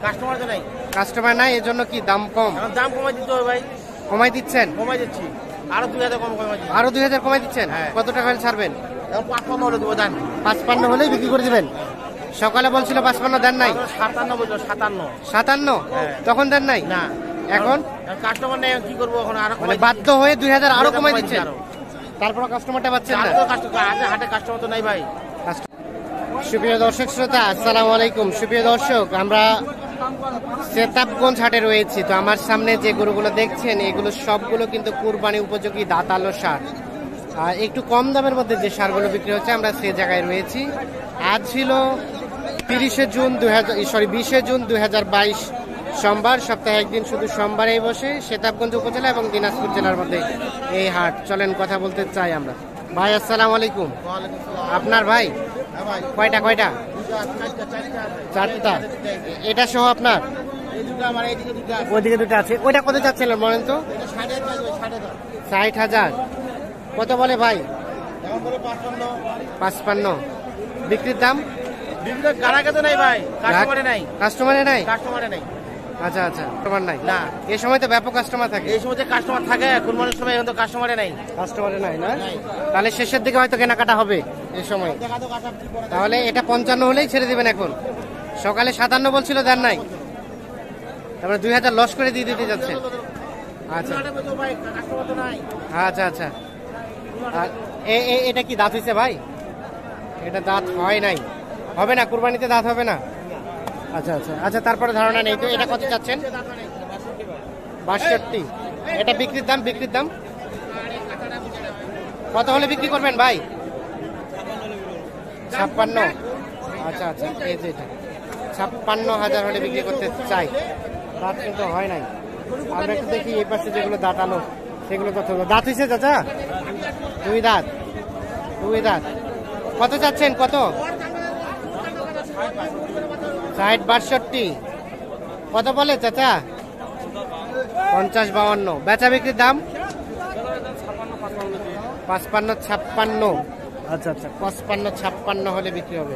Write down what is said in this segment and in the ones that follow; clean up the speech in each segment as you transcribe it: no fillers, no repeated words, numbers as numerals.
Customer তো নাই। Customer নাই, এর জন্য কি দাম কম? দাম কমাই দিতে হবে ভাই। কমাই দিচ্ছেন? কমাই দিচ্ছি, আরো 2000 কম কমাই দিচ্ছি। আরো 2000 কমাই দিচ্ছেন? হ্যাঁ। কত টাকা হলে ছাড়বেন? এখন 55 হলে দেবো, দেন। 55 হলেই বিক্রি করে দিবেন? সকালে বলছিল 55, দেন নাই? 57 বললো, 57। 57? হ্যাঁ। তখন দেন নাই? না। এখন কাস্টমার নেই, কি করবো এখন? আরো মানে বাধ্য হয়ে 2000 আরো কমাই দিচ্ছেন? আরো। তারপর কাস্টমারটা পাচ্ছেন না? হাটে কাস্টমার তো নাই ভাই। সুপ্রিয় দর্শক শ্রোতা, আসসালামু আলাইকুম। সুপ্রিয় দর্শক, আমরা সেতাবগঞ্জ হাটে রয়েছি। তো আমার সামনে যে গরুগুলো দেখছেন, এগুলো সবগুলো কিন্তু কুরবানি উপযোগী দাঁতালো সার। আর একটু কম দামের মধ্যে যে সারগুলো বিক্রি হচ্ছে, আমরা সে জায়গায় রয়েছি। আজ ছিল 20 জুন 2022 সোমবার। সপ্তাহে একদিন শুধু সোমবারেই বসে সেতাবগঞ্জ উপজেলা এবং দিনাজপুর জেলার মধ্যে এই হাট। চলেন কথা বলতে চাই আমরা। ভাই আসসালামু আলাইকুম। আপনার ভাই কয়টা? চারটা। এটা সহ আপনার? ওইদিকে দুটো আছে। ওইটা কত চাচ্ছিলেন বলেন তো? 60,000। কত বলে ভাই? 55। বিক্রির দাম? কাস্টমারে নাই? আচ্ছা, কাস্টমার নাই না? এই সময় তো ব্যাপক কাস্টমার থাকে। এই সময় কাস্টমার থাকে, কুরবানির সময় এখন তো কাস্টমারে নাই। কাস্টমারে নাই না? তাহলে শেষের দিকে হয়তো কেনাকাটা হবে এই সময়। তাহলে এটা 55 হলেই ছেড়ে দিবেন এখন? সকালে 57 বলছিল, দেন নাই? তারপরে 2000 লস করে দিয়ে দিতে যাচ্ছেন? আচ্ছা। আর এটা কি দাঁত হয়েছে ভাই? এটা দাঁত হয় নাই, হবে না, কুরবানিতে দাঁত হবে না। আচ্ছা, তারপরে ধারণা নেই তো। এটা কত চাচ্ছেন? 62। এটা বিক্রির দাম? কত হলে বিক্রি করবেন ভাই? 56। আচ্ছা, এই যে এটা 56,000 হলে বিক্রি করতে চাই। দাঁত কিন্তু হয় নাই। আমরা একটু দেখি এই পাশে যেগুলো দাঁতালো সেগুলো কত দাঁত হয়েছে চাচা? 2 দাঁত। কত চাচ্ছেন? কত? 60-62। কত বলে চাচা? 50-52। বেচা বিক্রির দাম? 55-56। আচ্ছা, 55-56 হলে বিক্রি হবে।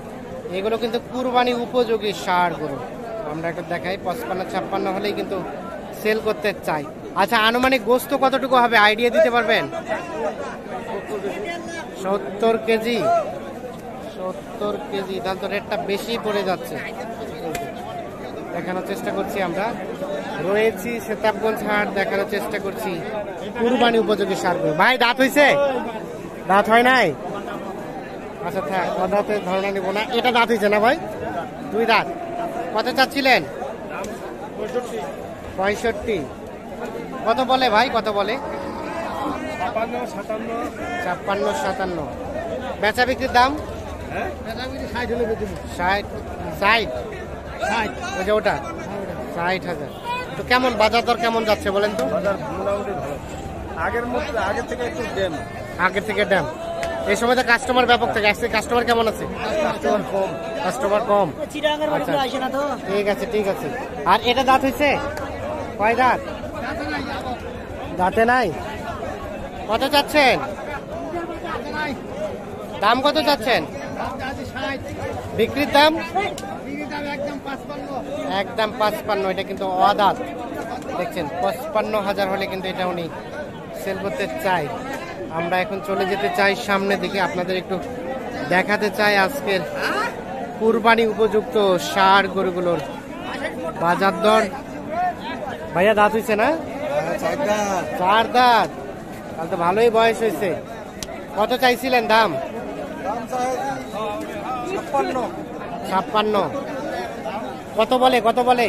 এগুলো কিন্তু কুরবানি উপযোগী সার গরু। আমরা একটু দেখাই, 55-56 হলেই কিন্তু সেল করতে চাই। আচ্ছা, আনুমানিক গোস্ত কতটুকু হবে আইডিয়া দিতে পারবেন? 70 কেজি। 70 কেজি, তাহলে তো রেটটা বেশি পড়ে যাচ্ছে। দেখানোর চেষ্টা করছি, আমরা রয়েছি সেতাবগঞ্জ হাট, দেখানোর চেষ্টা করছি কুরবানি উপযোগী সারগুলো। ভাই দাঁত হয়েছে? দাঁত হয় নাই? আচ্ছা, দাঁতে ধারণা নিব না। এটা দাঁত হয়েছে না ভাই? 2 দাঁত। কত চাচ্ছিলেন? 65। কত বলে ভাই? কত বলে? 56-57। বেচা বিক্রির দাম? 60। ওই যে ওটা 60,000। তো কেমন বাজার দর কেমন যাচ্ছে বলেন তো? আগের থেকে ড্যাম। এই সময় তো কাস্টমার ব্যাপক থাকে। আজকে কাস্টমার কেমন আছে? কাস্টমার কম। আচ্ছা, ঠিক আছে। আর এটা দাঁত হয়েছে? কয় দাঁত? দাঁতে নাই। কত চাচ্ছেন? দাম কত চাচ্ছেন? বিক্রির দাম? একদম 55। এটা কিন্তু অদাঁত দেখছেন। 55,000 হলে কিন্তু এটা উনি সেল করতে চাই। আমরা এখন চলে যেতে চাই সামনের দিকে, আপনাদের একটু দেখাতে চাই আজকের কুরবানি উপযুক্ত সার গরুগুলোর বাজার দর। ভাইয়া দাঁত হয়েছে না? 4 দাঁত। তাহলে তো ভালোই বয়স হয়েছে। কত চাইছিলেন দাম? 56। কত বলে? 50-52।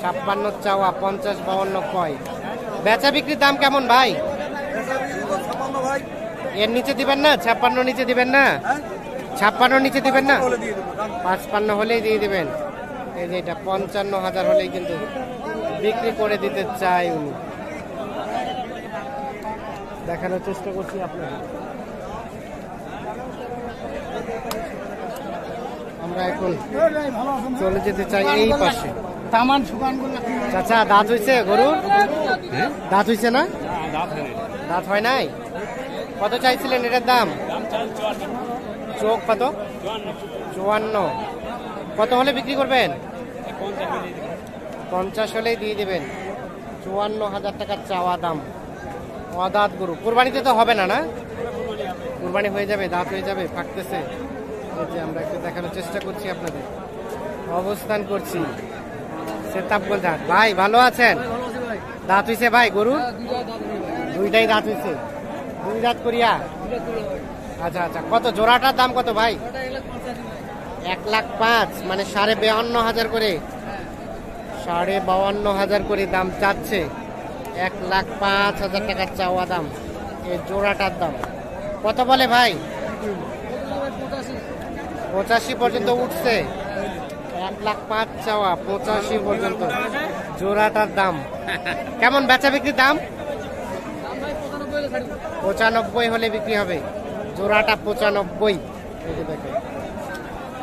56 চাওয়া, 50-52 কয়। বেচা বিক্রির দাম কেমন ভাই? এর নিচে দিবেন না? 56 নিচে দিবেন না? 56 নিচে দিবেন না? 55 হলেই দিয়ে দিবেন। এই যে এটা 55,000 হলেই কিন্তু বিক্রি করে দিতে চাই উনি। দেখানোর চেষ্টা করছি আপনাদের। আমরা এখন চলে যেতে চাই এই পাশে। চাচা দাঁত হয়েছে গরুর? দাঁত হয়েছে না? দাঁত হয় নাই। কত চাইছিলেন এটার দাম? চোখ কত? 54। কত হলে বিক্রি করবেন? 50 হলেই দিয়ে দেবেন। 54,000 টাকার চাওয়া দাম। অদাঁত গরু কুরবানিতে তো হবে না, না কুরবানি হয়ে যাবে, দাঁত হয়ে যাবে, ফাটতেছে। এই যে আমরা একটু দেখানোর চেষ্টা করছি আপনাদের, অবস্থান করছি সেতাবগঞ্জ হাট। ভাই ভালো আছেন? দাঁত হইছে ভাই গরু? দুইটাই দাঁত হইছে, দুই দাঁত করিয়া। আচ্ছা আচ্ছা, কত জোড়াটার দাম কত ভাই? 1,05,000 মানে 52,500 করে, 52,500 করে দাম চাচ্ছে। 1,05,000 টাকার চাওয়া দাম এই জোড়াটার দাম। কত বলে ভাই? 85 পর্যন্ত উঠছে। 1,05,000 চাওয়া, 85 পর্যন্ত জোড়াটার দাম। কেমন বেচা বিক্রির দাম? 95 হলে বিক্রি হবে। জোড়াটা 95। এই যে দেখেন,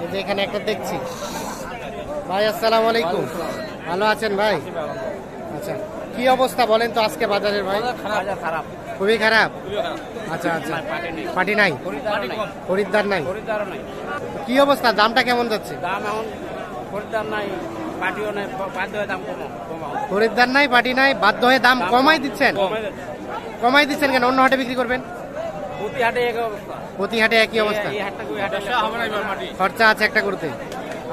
এই যে এখানে একটা দেখছি। ভাই আসসালামু আলাইকুম, ভালো আছেন ভাই? আচ্ছা, কি অবস্থা বলেন তো আজকে বাজারের ভাই? খারাপ, খুবই খারাপ। আচ্ছা আচ্ছা, পাটি নাই, খরিদ্দার নাই। কি অবস্থা, দামটা কেমন যাচ্ছে? দাম এখন খরিদ্দার নাই, পাটিও নাই, বাধ্য হয়ে দাম কমাও। খরিদ্দার নাই, পাটি নাই, বাধ্য হয়ে দাম কমাই দিচ্ছেন। কমাই দিচ্ছেন কেন? অন্য হাটে বিক্রি করবেন? প্রতি হাটে এক অবস্থা, প্রতি হাটে একই অবস্থা। এই হাটটা ওই হাটে হবে না, এবার মাটি খরচা আছে একটা করতে।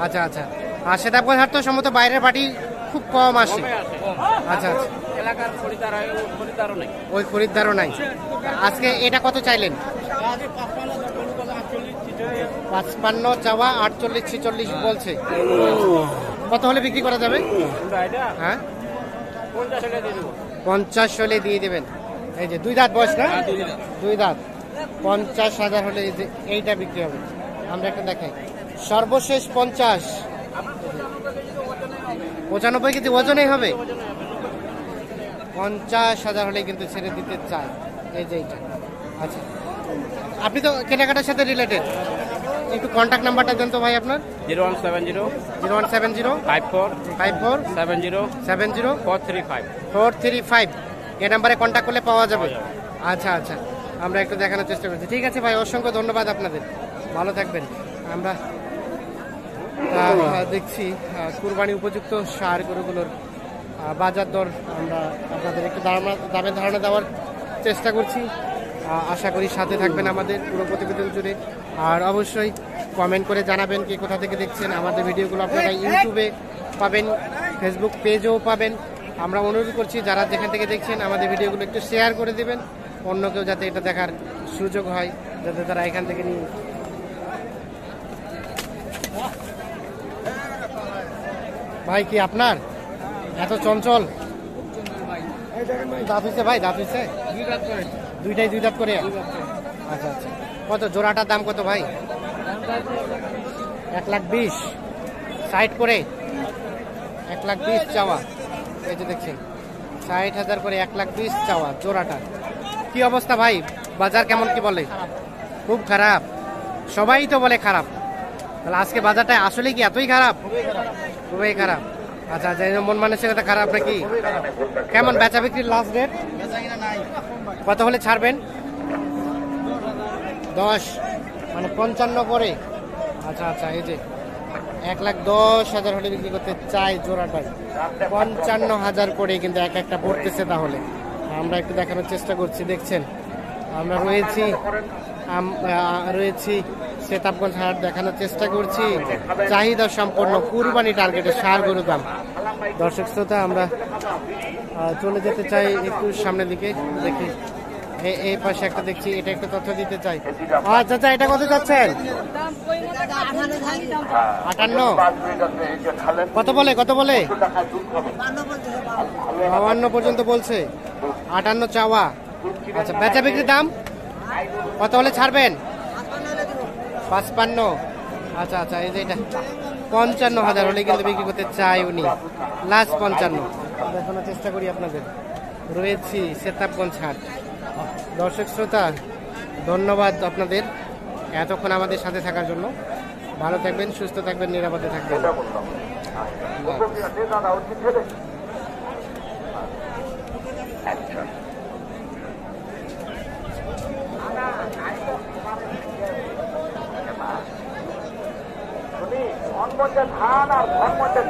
আচ্ছা আচ্ছা, আর সেতাবগঞ্জ হাট তো সম্ভবত বাইরের পাটি খুব কম আসে। আচ্ছা আচ্ছা, এলাকার খরিদ্দার হয়, খরিদ্দারও নেই। ওই খরিদ্দারও নাই। আজকে এটা কত চাইলেন? 55 চাওয়া, 48 46 বলছে। কত হলে বিক্রি করা যাবে? হ্যাঁ 50 হলে দিয়ে দেবেন। এই যে দুই দাঁত বয়স না? দুই দাঁত, 50,000 হলে এই যে এইটা বিক্রি হবে। আমরা একটা দেখাই, সর্বশেষ 50। 95 কেজি ওজনেই হবে। 50,000 হলে কিন্তু ছেড়ে দিতে চায়। এই যে এইটা। আচ্ছা, আপনি তো কেনাকাটার সাথে রিলেটেড, একটু কন্ট্যাক্ট নাম্বারটা দেন তো ভাই আপনার। 0170 0170 54 54 70 70 435। 435। এই নাম্বারে কন্ট্যাক্ট করলে পাওয়া যাবে। আচ্ছা আচ্ছা, আমরা একটু দেখানোর চেষ্টা করছি। ঠিক আছে ভাই, অসংখ্য ধন্যবাদ আপনাদের, ভালো থাকবেন। আমরা দেখছি কুরবানি উপযুক্ত সার গরুগুলোর বাজার দর আমরা আপনাদের একটু দামের ধারণা দেওয়ার চেষ্টা করছি। আশা করি সাথে থাকবেন আমাদের পুরো প্রতিবেদন জুড়ে। আর অবশ্যই কমেন্ট করে জানাবেন কে কোথা থেকে দেখছেন। আমাদের ভিডিওগুলো আপনারা ইউটিউবে পাবেন, ফেসবুক পেজেও পাবেন। আমরা অনুরোধ করছি যারা যেখান থেকে দেখছেন আমাদের ভিডিওগুলো একটু শেয়ার করে দেবেন, অন্য কেউ যাতে এটা দেখার সুযোগ হয়, যাতে তারা এখান থেকে নিয়ে। ভাই কি আপনার এত চঞ্চল? দাঁত হয়েছে ভাই? দাঁত হয়েছে? দুইটাই দুই দাঁত করে? আচ্ছা আচ্ছা, কত জোড়াটার দাম কত ভাই? 1,20,000 সাইড করে 1,20,000 চাওয়া। এই যে দেখছেন 60,000 করে 1,20,000 চাওয়া জোড়াটা। কি অবস্থা ভাই, বাজার কেমন কি বলে? খুব খারাপ, সবাই তো বলে খারাপ। তাহলে আজকে বাজারটা আসলে কি এতই খারাপ? খুবই খারাপ। আচ্ছা আচ্ছা, মন মানসিকতা খারাপ নাকি? কেমন বেচা বিক্রির লাস্ট রেট? কত হলে ছাড়বেন? 10 মানে 55 করে। আচ্ছা আচ্ছা, এই যে 1,10,000 হলে বিক্রি করতে চাই জোড়াটাই। 55,000 করে কিন্তু এক একটা পড়তেছে। তাহলে আমরা একটু দেখানোর চেষ্টা করছি। দেখছেন আমরা রয়েছি সেতাবগঞ্জ হাট, দেখানোর চেষ্টা করছি চাহিদা সম্পন্ন কুরবানি টার্গেটের সার গরু দাম। দর্শক শ্রোতা, আমরা চলে যেতে চাই একটু সামনের দিকে। দেখি এই পাশে একটা দেখছি, এটা একটু তথ্য দিতে চাই। আচ্ছা আচ্ছা, এটা কত যাচ্ছেন? 58। কত বলে? কত বলে? 52 পর্যন্ত বলছে। 58 চাওয়া। আচ্ছা, বেচা বিক্রির দাম কত হলে ছাড়বেন? 55। আচ্ছা আচ্ছা, এই যে এটা 55,000 হলে কিন্তু বিক্রি করতে চাই উনি। লাস্ট 55 দেখানোর চেষ্টা করি আপনাদের। রয়েছি সেতাবগঞ্জ হাট। দর্শক শ্রোতা, ধন্যবাদ আপনাদের এতক্ষণ আমাদের সাথে থাকার জন্য। ভালো থাকবেন, সুস্থ থাকবেন, নিরাপদে থাকবেন। ধনমধ্যে ধান আর ধনমধ্যে